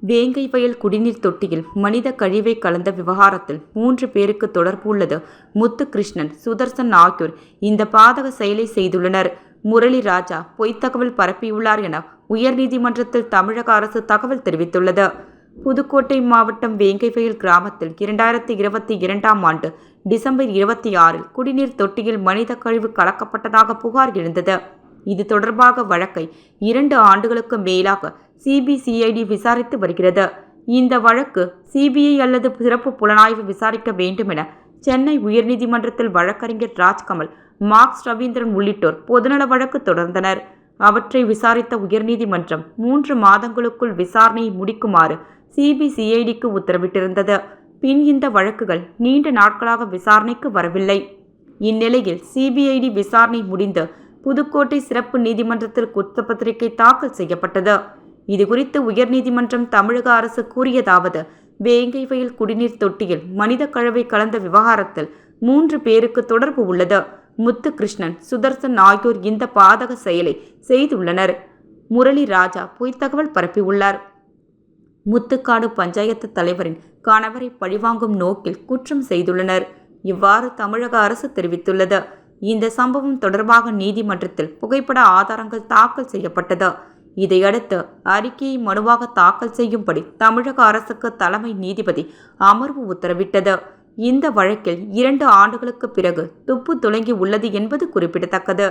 வேங்கை வயல் குடிநீர் தொட்டியில் மனித கழிவை கலந்த விவகாரத்தில் 3 பேருக்கு தொடர்பு உள்ளது. முத்துகிருஷ்ணன், சுதர்சன் ஆகியோர் இந்த பாதக செயலை செய்துள்ளனர். முரளி ராஜா பொய்த் தகவல் பரப்பியுள்ளார் என உயர்நீதிமன்றத்தில் தமிழக அரசு தகவல் தெரிவித்துள்ளது. புதுக்கோட்டை மாவட்டம் வேங்கை வயல் கிராமத்தில் 2022ஆம் ஆண்டு டிசம்பர் 26 குடிநீர் தொட்டியில் மனித கழிவு கலக்கப்பட்டதாக புகார் எழுந்தது. இது தொடர்பாக வழக்கை 2 ஆண்டுகளுக்கு மேலாக சிபிசிஐடி விசாரித்து வருகிறது. இந்த வழக்கு சிபிஐ அல்லது சிறப்பு புலனாய்வு விசாரிக்க வேண்டும் என சென்னை உயர்நீதிமன்றத்தில் வழக்கறிஞர் ராஜ்கமல், மார்க்ஸ் ரவீந்திரன் உள்ளிட்டோர் பொதுநல வழக்கு தொடர்ந்தனர். அவற்றை விசாரித்த உயர்நீதிமன்றம் 3 மாதங்களுக்குள் விசாரணையை முடிக்குமாறு சிபிசிஐடிக்கு உத்தரவிட்டிருந்தது. பின் இந்த வழக்குகள் நீண்ட நாட்களாக விசாரணைக்கு வரவில்லை. இந்நிலையில் சிபிஐடி விசாரணை முடிந்து புதுக்கோட்டை சிறப்பு நீதிமன்றத்தில் குற்றப்பத்திரிகை தாக்கல் செய்யப்பட்டது. இதுகுறித்து உயர்நீதிமன்றம் தமிழக அரசு கூறியதாவது: வேங்கை வயல் குடிநீர் தொட்டியில் மனித கழிவை கலந்த விவகாரத்தில் 3 பேருக்கு தொடர்பு உள்ளது. முத்துகிருஷ்ணன், சுதர்சன் ஆகியோர் இந்த பாதக செயலை செய்துள்ளனர். முரளி ராஜா பொய்த் தகவல் பரப்பியுள்ளார். முத்துக்காடு பஞ்சாயத்து தலைவரின் கணவரை பழிவாங்கும் நோக்கில் குற்றம் செய்துள்ளனர். இவ்வாறு தமிழக அரசு தெரிவித்துள்ளது. இந்த சம்பவம் தொடர்பாக நீதிமன்றத்தில் புகைப்பட ஆதாரங்கள் தாக்கல் செய்யப்பட்டது. இதையடுத்து அறிக்கையை மனுவாக தாக்கல் செய்யும்படி தமிழக அரசுக்கு தலைமை நீதிபதி அமர்வு உத்தரவிட்டது. இந்த வழக்கில் 2 ஆண்டுகளுக்கு பிறகு துப்பு துலங்கி உள்ளது என்பது குறிப்பிடத்தக்கது.